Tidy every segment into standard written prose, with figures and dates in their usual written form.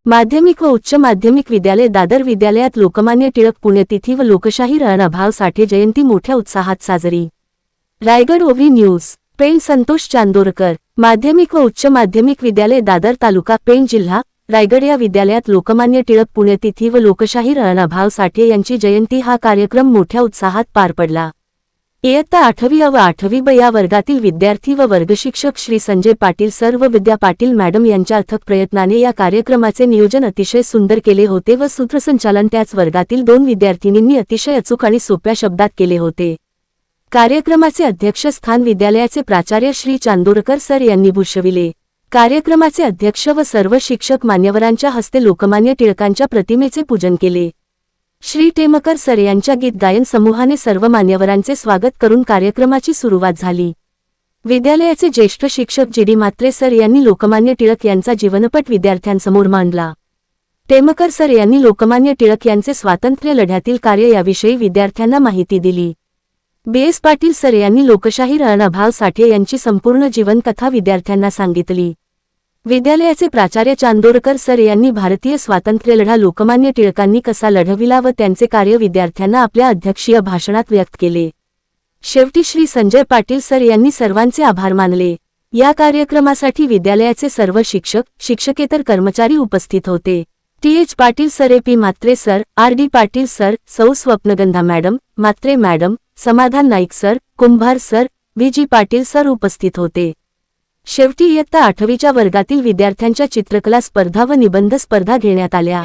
माध्यमिक व उच्च माध्यमिक विद्यालय दादर विद्यालयात लोकमान्य टिळक पुण्यतिथी व लोकशाहीर अण्णाभाऊ साठे जयंती मोठ्या उत्साहात साजरी। रायगड ओव्ही न्यूज। पेण संतोष चांदोरकर। माध्यमिक व उच्च माध्यमिक विद्यालय दादर तालुका पेण जिल्हा रायगड या विद्यालयात लोकमान्य टिळक पुण्यतिथी व लोकशाहीर अण्णाभाऊ साठे यांची जयंती हा कार्यक्रम मोठ्या उत्साहात पार पडला। इयत्ता 8वी व 8वी ब या वर्गातील विद्यार्थी व वर्गशिक्षक श्री संजय पाटील सर व विद्या पाटील मॅडम यांच्या अथक प्रयत्नाने या कार्यक्रमाचे नियोजन अतिशय सुंदर केले होते व सूत्रसंचालन त्याच वर्गातील 2 विद्यार्थिनींनी अतिशय अचूक आणि सोप्या शब्दात केले होते। कार्यक्रमाचे अध्यक्षस्थान विद्यालयाचे प्राचार्य श्री चांदोरकर सर यांनी भूषविले। कार्यक्रमाचे अध्यक्ष व सर्व शिक्षक मान्यवरांच्या हस्ते लोकमान्य टिळकांच्या प्रतिमेचे पूजन केले। श्री टेमकर सर यांच्या गीत गायन समूहाने सर्व मान्यवरांचे स्वागत करून कार्यक्रमाची सुरुवात झाली। विद्यालयाचे ज्येष्ठ शिक्षक जी.डी. म्हात्रे सर यांनी लोकमान्य टिळक यांचा जीवनपट विद्यार्थ्यांसमोर मांडला। टेमकर सर यांनी लोकमान्य टिळक यांचे स्वातंत्र्य लढ्यातील कार्य याविषयी विद्यार्थ्यांना माहिती दिली। बी.एस. पाटील सर यांनी लोकशाहीर अण्णाभाऊ साठे यांची संपूर्ण जीवनकथा विद्यार्थ्यांना सांगितली। विद्यालयाचे प्राचार्य चांदोरकर सर यांनी भारतीय स्वातंत्र्यलढा लोकमान्य टिळकांनी कसा लढविला व त्यांचे कार्य विद्यार्थ्यांना आपल्या अध्यक्षीय भाषणात व्यक्त केले। शेवटी श्री संजय पाटील सर यांनी सर्वांचे आभार मानले। या कार्यक्रमासाठी विद्यालयाचे सर्व शिक्षक शिक्षकेतर कर्मचारी उपस्थित होते। T H. Patil sir, A P. Mhatre sir, R D. Patil sir, सौ Swapnagandha madam, Mhatre madam, Samadhan Naik sir, Kumbhar sir, V G. Patil sir उपस्थित होते। शेवटी इयत्ता 8वीच्या वर्गातील विद्यार्थ्यांच्या चित्रकला स्पर्धा व निबंध स्पर्धा घेण्यात आल्या।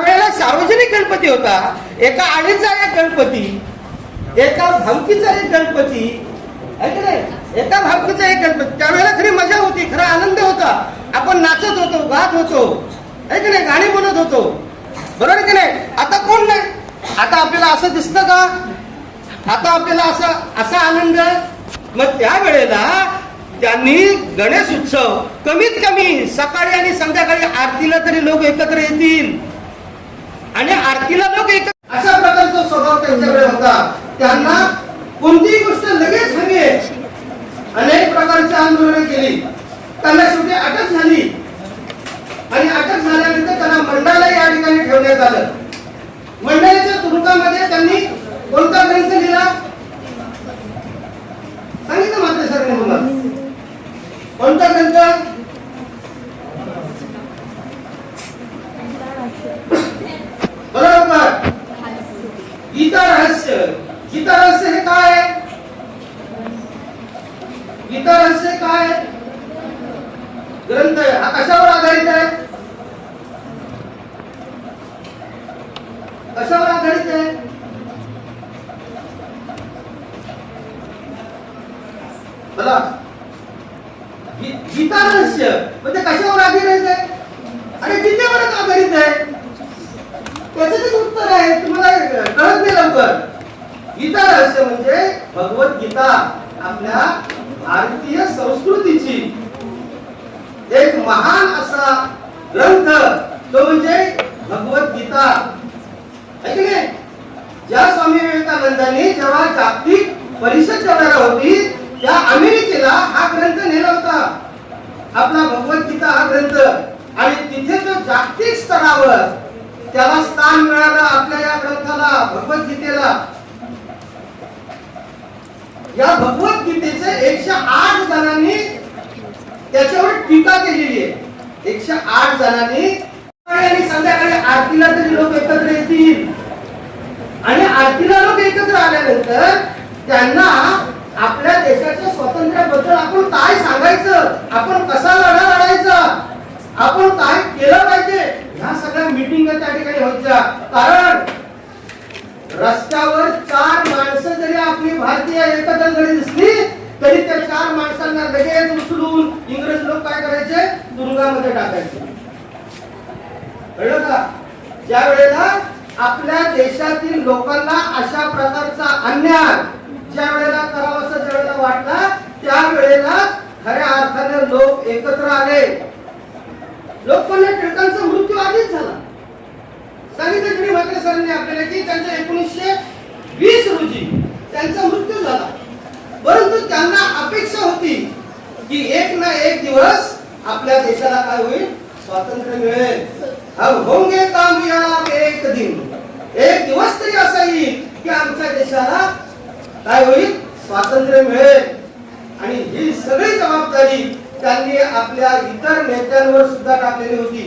वेळेला सार्वजनिक गणपती होता, एका आडीचा एक गणपती, एका भावकीचा एक गणपती, आहे की नाही, एका भावकीचा एक गणपती, त्यावेळेला खरी मजा होती, खरा आनंद होता, आपण नाचत होतो, गात होतो, आहे की नाही, गाणी बोलत होतो, बरोबर की नाही. आता कोण नाही, आता आपल्याला असं दिसतं का, आता आपल्याला असा आनंद. मग त्यावेळेला त्यांनी गणेश उत्सव कमीत कमी सकाळी आणि संध्याकाळी आरतीला तरी लोक एकत्र येतील आणि आरतीला लोक एकत्र, अशा प्रकारचा स्वभाव त्यांच्याकडे होता. त्यांना कोणतीही गोष्ट लगेच हवी आहे. अनेक प्रकारची आंदोलनं केली, त्यांना शेवटी अटक झाली आणि अटक झाल्यानंतर त्यांना मंडाला या ठिकाणी ठेवण्यात आलं. मंडळाच्या तुरुंगामध्ये त्यांनी कोणता ग्रंथ लिहिला सांगितलं मात्र सरांनी तुम्हाला, कोणता ग्रंथ, बरोबर, गीता रहस्य. गीता रहस्य हे काय आहे, गीता रहस्य काय ग्रंथ आहे, हा कशावर आधारित आहे, कशावर आधारित आहे, बोला. गीता रहस्य म्हणजे कशावर आधारित आहे आणि गीतेवरच आधारित आहे, त्याचं उत्तर आहे, तुम्हाला कळत नाही लवकर. गीता रहस्य म्हणजे भगवद्गीता, आपल्या भारतीय संस्कृतीची एक महान असा ग्रंथ, तो म्हणजे भगवद्गीता, आहे की नाही. ज्या स्वामी विवेकानंदांनी जेव्हा जागतिक परिषद जेवढ्याला होती त्या अमेरिकेला हा ग्रंथ नेला होता, आपला भगवद्गीता हा ग्रंथ, आणि तिथे तो जागतिक स्तरावर त्याला स्थान मिळालं, आपल्या या ग्रंथाला, भगवद्गीतेला. या भगवद्गीतेचे 108 जणांनी त्याच्यावर टीका केलेली आहे. 108 जणांनी. आणि संध्याकाळी आरतीला तरी लोक एकत्र येतील आणि आरतीला लोक एकत्र आल्यानंतर त्यांना आपल्या देशाच्या स्वातंत्र्याबद्दल आपण काय सांगायचं, आपण कसा लढा लढायचा, आपण काय केलं पाहिजे, ह्या सगळ्या मीटिंग त्या ठिकाणी व्हायच्या. कारण रस्त्यावर 4 माणसं जरी आपली भारतीय एकत्र जरी दिसली तरी त्या 4 माणसांना लगेच उचलून इंग्रज लोक काय करायचे, तुरुंगामध्ये टाकायचे. कळलं का. ज्या वेळेला आपल्या देशातील लोकांना अशा प्रकारचा अन्याय ज्या वेळेला करावासा ज्या वेळेला वाटला, त्यावेळेला खऱ्या अर्थाने लोक एकत्र आले. लोकमान्य टिळकांचा मृत्यू आधीच झाला, सांगितलं श्री मात्र सरांनी आपल्याला की त्यांच्या 1920 रोजी त्यांचा मृत्यू झाला. परंतु त्यांना अपेक्षा होती की एक ना एक दिवस आपल्या देशाला काय होईल, स्वातंत्र्य मिळेल. हम होंगे कामयाब एक दिन, एक दिवस तरी असा येईल की आमच्या देशाला काय होईल, स्वातंत्र्य मिळेल. आणि ही सगळी जबाबदारी त्यांनी आपल्या इतर नेत्यांवर सुद्धा टाकलेली होती.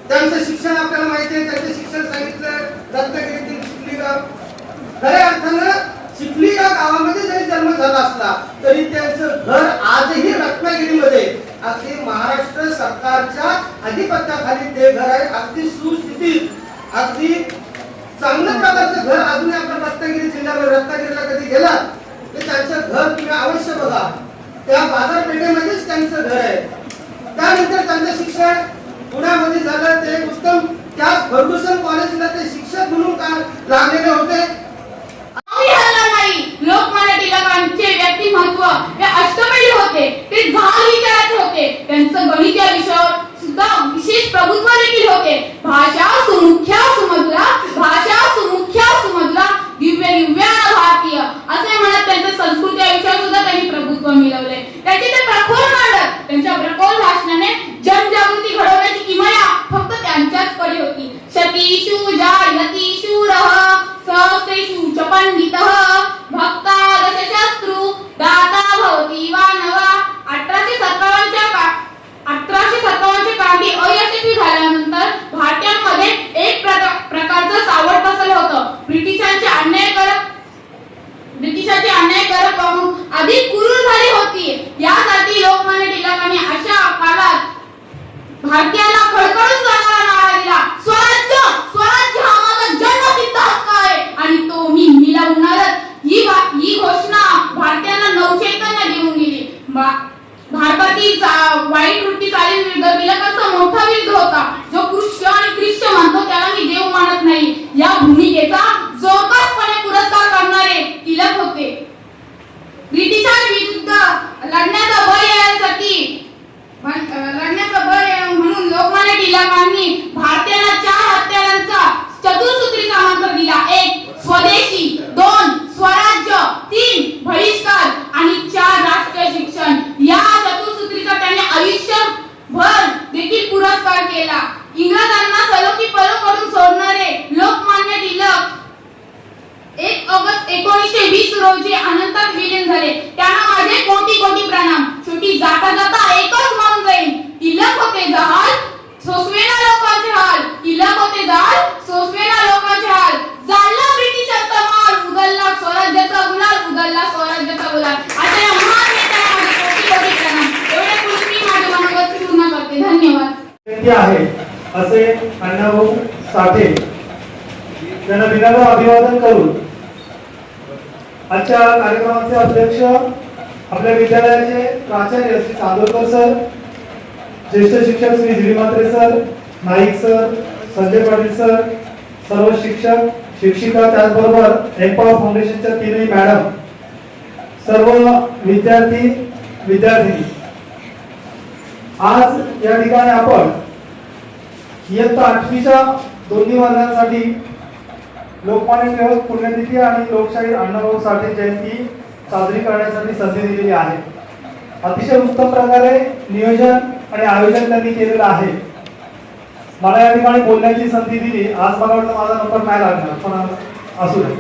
त्यांचं शिक्षण आपल्याला माहिती आहे, त्यांचं शिक्षण सांगितलं रत्नागिरीतील चिखली गाव. खऱ्या अर्थानं चिखली या गावामध्ये जरी जन्म झाला असला तरी त्यांचं घर आजही रत्नागिरीमध्ये अगदी महाराष्ट्र सरकारच्या अधिपत्याखाली ते घर आहे. अगदी सुस्थितीत, अगदी चांगल्या प्रकारचं घर अजूनही आपण रत्नागिरी जिल्ह्यामध्ये, रत्नागिरीला कधी गेलात तर त्यांचं घर तुम्ही अवश्य बघा. त्या बाजारपेठेमध्येच त्यांचं घर आहे. त्यानंतर त्यांचं शिक्षण पुण्यामध्ये झालं, ते उत्तम त्याच फर्ग्युसन कॉलेजला ते शिक्षक म्हणून लागलेले होते. लोकमान्य टिळकांचे व्यक्तिमत्व हे अष्टपैलू होते, ते झाल विचाराचे होते. त्यांचं गणित या विषयावर सुद्धा विशेष प्रभुत्व देखील होते. भाषा सुमुख्या सुमधुरा, भाषा सुमुख्या सुमधुरा, दिव्य दिव्यान भारतीय असे म्हणत त्यांचं संस्कृती या विषयावर सुद्धा त्यांनी प्रभुत्व मिळवले. त्याचे ते प्रखर मांडत, त्यांच्या प्रखर भाषणाने जनजागृती घडवण्याची किमया फक्त त्यांच्याच कडे होती. शतीषु जायती शूरः सहस्रेषु च पंडितः भक्ता दशशस्त्रु दाता भवति वा नवा. 1857 क्रांती अयशस्वी झाल्यानंतर भारतीयांमध्ये एक प्रकारचं सावट बसलं होतं. ब्रिटिशांचे अन्यायकारक वागणूक अधिक क्रूर झाली होती. यासाठी लोकमान्य टिळकांनी अशा काळात भारतीयांना खडखडून जाणारा नारा दिला, रोजी अनंतात विलीन झाले. त्यांना माझे कोटी कोटी प्रणाम. शेवटी जाता जाता एकच म्हणून जाईल, तिलक होते जहाल सोसवेना लोकांचे हाल, तिलक होते जहाल सोसवेना लोकांचे हाल. जाळला ब्रिटिशांचा माल, उधळला स्वराज्याचा गुलाल, उधळला स्वराज्याचा गुलाल. आता या महान नेत्याला माझे कोटी कोटी प्रणाम. एवढे बोलून मी माझे मनोगत पूर्ण करते. धन्यवाद. व्यक्ती आहे असे अण्णाभाऊ साठे यांना विनम्र अभिवादन करून आजच्या कार्यक्रमाचे अध्यक्ष आपल्या विद्यालयाचे प्राचार्य श्री चांदोरकर सर, ज्येष्ठ शिक्षक Shri Jirimatre sir, Naik sir, Sanjay Patil sir, सर्व शिक्षक शिक्षिका, त्याचबरोबर एम्पॉवर फाउंडेशनच्या तीनही मॅडम, सर्व विद्यार्थी विद्यार्थिनी, आज या ठिकाणी आपण इयत्ता 8वीच्या दोन्ही वर्गांसाठी लोकमान्य टिळक पुण्यतिथी आणि लोकशाहीर अण्णाभाऊ साठे जयंती साजरी करण्यासाठी संधी दिलेली आहे. अतिशय उत्तम प्रकारे नियोजन आणि आयोजन त्यांनी केलेलं आहे. मला या ठिकाणी बोलण्याची संधी दिली. आज मला वाटतं माझा नंबर नाही लागणार, पण असू दे.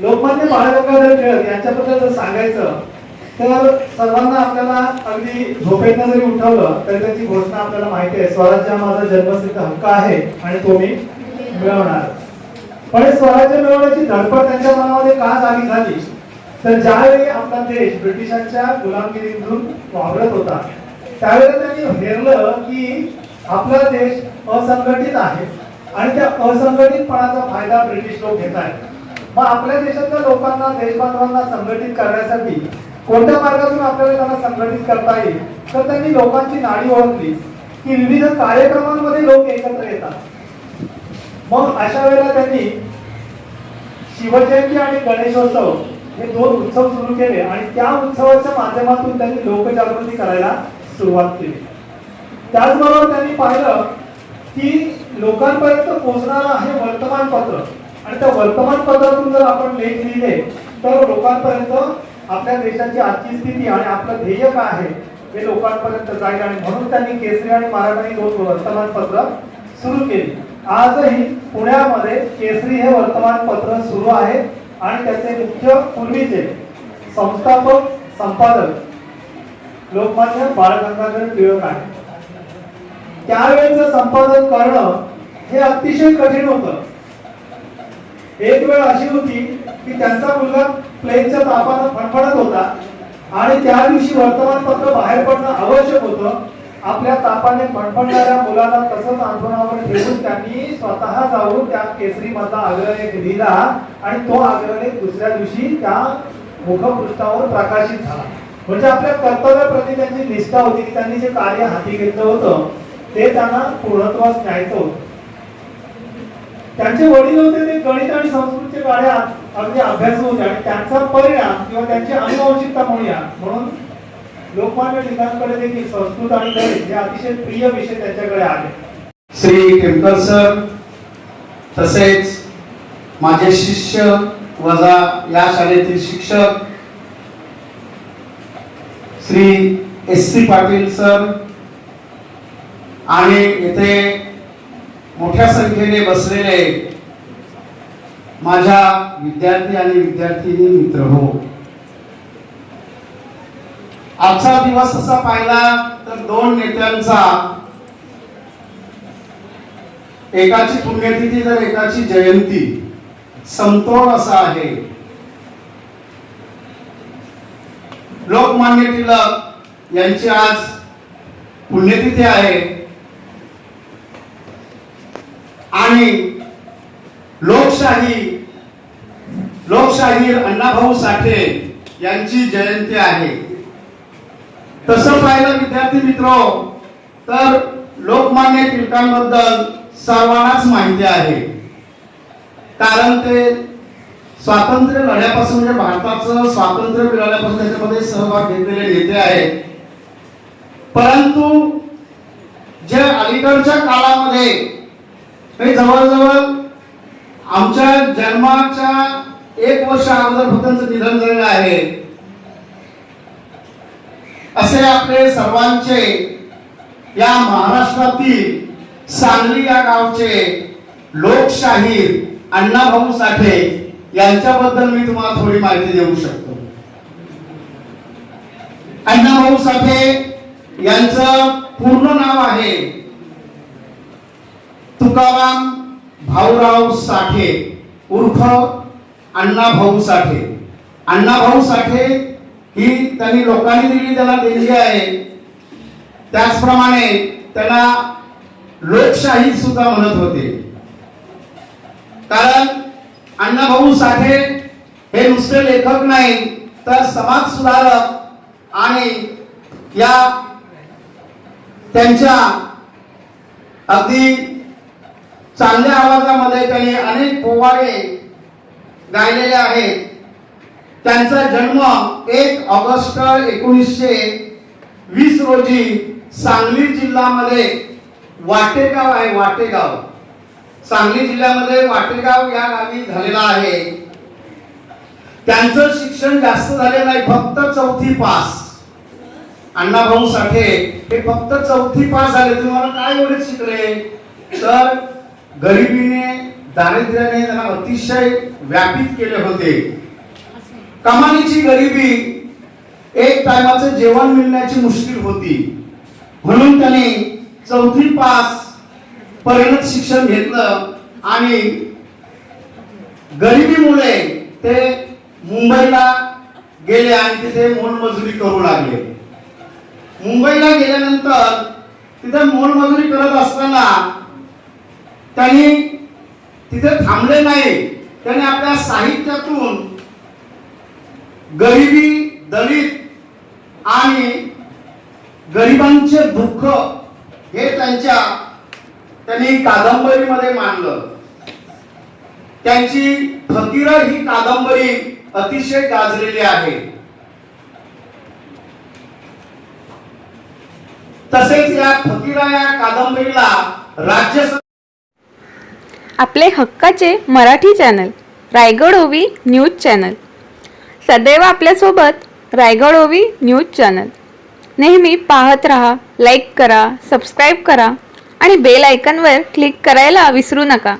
लोकमान्य बाळ गंगाधर टिळक यांच्याबद्दल जर सांगायचं तर सर्वांना आपल्याला अगदी झोपेतनं जरी उठवलं तरी त्याची घोषणा आपल्याला माहिती आहे, स्वराज्य हा माझा जन्मसिद्ध हक्क आहे आणि तो मी मिळवणार. पण हे स्वराज्य मिळवण्याची धडपड त्यांच्या मनामध्ये का जागी झाली तर ज्यावेळी आपला देश ब्रिटिशांच्या गुलामगिरीतून वावरत होता त्यावेळेला त्यांनी हेरलं की आपला देश असंघटित आहे आणि त्या असंघटितपणाचा फायदा ब्रिटिश लोक घेत आहेत. मग आपल्या देशातल्या लोकांना, देशबांधवांना संघटित करण्यासाठी कोणत्या मार्गातून आपल्याला त्यांना संघटित करता येईल तर त्यांनी लोकांची नाडी ओळखली की विविध कार्यक्रमांमध्ये लोक एकत्र येतात. मग अशा वेळेला त्यांनी शिवजयंती आणि गणेशोत्सव हे दोन उत्सव सुरू केले आणि त्या उत्सवाच्या माध्यमातून त्यांनी लोकजागृती करायला सुरुवात केली. त्याचबरोबर त्यांनी पाहिलं की लोकांपर्यंत पोहोचणारं आहे वर्तमानपत्र आणि त्या वर्तमानपत्रातून जर आपण लेख लिहिले तर लोकांपर्यंत आपल्या देशाची आजची स्थिती आणि आपलं ध्येय काय आहे हे लोकांपर्यंत जाईल. आणि म्हणून त्यांनी केसरी आणि मराठी दोन वर्तमानपत्र सुरू केली. आजही पुण्यामध्ये केसरी हे वर्तमानपत्र सुरू आहे आणि त्याचे मुख्य पूर्वीचे संस्थापक संपादक लोकमान्य बाळ गंगाधर टिळक आहे. त्यावेळेचं संपादन करणं हे अतिशय कठीण होतं. एक वेळ अशी होती की त्यांचा मुलगा प्लेनच्या तापानं फणफणत होता आणि त्या दिवशी वर्तमानपत्र बाहेर पडणं आवश्यक होतं. आपल्या तापाने फणफणणाऱ्या मुलाला तसंच अंथरुणावर ठेवून त्यांनी स्वतः जाऊन त्या केसरी मधला अग्रलेख लिहिला आणि तो अग्रलेख दुसऱ्या दिवशी त्या मुखपृष्ठावर प्रकाशित झाला. म्हणजे आपल्या कर्तव्याप्रती त्यांची निष्ठा होती की त्यांनी जे कार्य हाती घेतलं होतं ते त्यांना पूर्णत्वास न्यायचं होतं. त्यांचे वडील होते ते गणित आणि संस्कृतचे गाड्या अगदी अभ्यास होते आणि त्यांचा परिणाम किंवा त्यांची अनुवंशिकता म्हणून लोकमान्य टिळकांकडे देखील संस्कृत आणि गणित हे अतिशय प्रिय विषय त्यांच्याकडे आले. श्री टिळकर सर तसेच माझे शिष्य वजा या शाळेतील शिक्षक श्री S.C. पाटील सर आणि येथे मोठ्या संख्येने बसलेले माझ्या विद्यार्थी आणि विद्यार्थिनी मित्र हो, आजचा दिवस असा पाहिला तर दोन नेत्यांचा, एकाची पुण्यतिथी तर एकाची जयंती, समतोल असा आहे. लोकमान्य टिळक यांची आज पुण्यतिथी आहे आणि लोकशाहीर अण्णाभाऊ साठे यांची जयंती आहे. तसं पाहिलं विद्यार्थी मित्र तर लोकमान्य टिळकांबद्दल सर्वांनाच माहिती आहे, कारण ते स्वातंत्र्य लढ्यापासून म्हणजे भारताचं स्वातंत्र्य मिळवल्यापासून त्याच्यामध्ये सहभाग घेतलेले नेते आहेत. परंतु जे अलीकडच्या काळामध्ये जवळजवळ आमच्या जन्माच्या 1 वर्ष अगोदर फक्त त्यांचं निधन झालेलं आहे. असे आपले सर्वांचे या महाराष्ट्रातील सांगली या गावचे लोकशाहीर अण्णाभाऊ साठे यांच्याबद्दल मी तुम्हाला थोडी माहिती देऊ शकतो. अण्णाभाऊ साठे यांचं पूर्ण नाव आहे तुकाराम भाऊराव साठे उर्फ अण्णाभाऊ साठे. अण्णाभाऊ साठे ही त्यांनी लोकांनी दिली, त्याला देणगी आहे. त्याचप्रमाणे त्यांना लोकशाही सुद्धा म्हणत होते. कारण अण्णाभाऊ साठे हे नुसते लेखक नाही तर समाज सुधारक आणि या त्यांच्या अगदी चांगल्या आवाजामध्ये त्यांनी अनेक पोवाडे गायलेले आहेत. त्यांचा जन्म 1 ऑगस्ट 1920 रोजी सांगली जिल्ह्यामध्ये वाटेगाव आहे, वाटेगाव सांगली जिल्ह्यामध्ये वाटेगाव या गावी झालेला आहे. त्यांचं शिक्षण जास्त झालेलं नाही, फक्त 4थी पास. अण्णाभाऊ साठे हे फक्त 4थी पास झाले. तुम्हाला काय एवढे शिकले तर गरिबीने दारिद्र्याने त्यांना अतिशय व्यापित केले होते. कमानीची गरिबी, एक टायमाचं जेवण मिळण्याची मुश्किल होती, म्हणून त्यांनी 4थी पास पर्यंत शिक्षण घेतलं आणि गरिबीमुळे ते मुंबईला गेले आणि तिथे मोलमजुरी करू लागले. मुंबईला गेल्यानंतर तिथे मोलमजुरी करत असताना त्यांनी तिथे थांबले नाही. त्यांनी आपल्या साहित्यातून गरिबी, दलित आणि गरिबांचे दुःख हे त्यांनी कादंबरीमध्ये मांडलं. त्यांची फकीरा ही कादंबरी अतिशय गाजलेली आहे. तसेच या फकीरा या कादंबरीला राज्य आपले हक्काचे मराठी चॅनल रायगड ओवी न्यूज चॅनल सदैव आपल्यासोबत. रायगड ओवी न्यूज चॅनल नेहमी पाहत रहा, लाईक करा, सबस्क्राईब करा आणि बेल आयकॉनवर क्लिक करायला विसरू नका.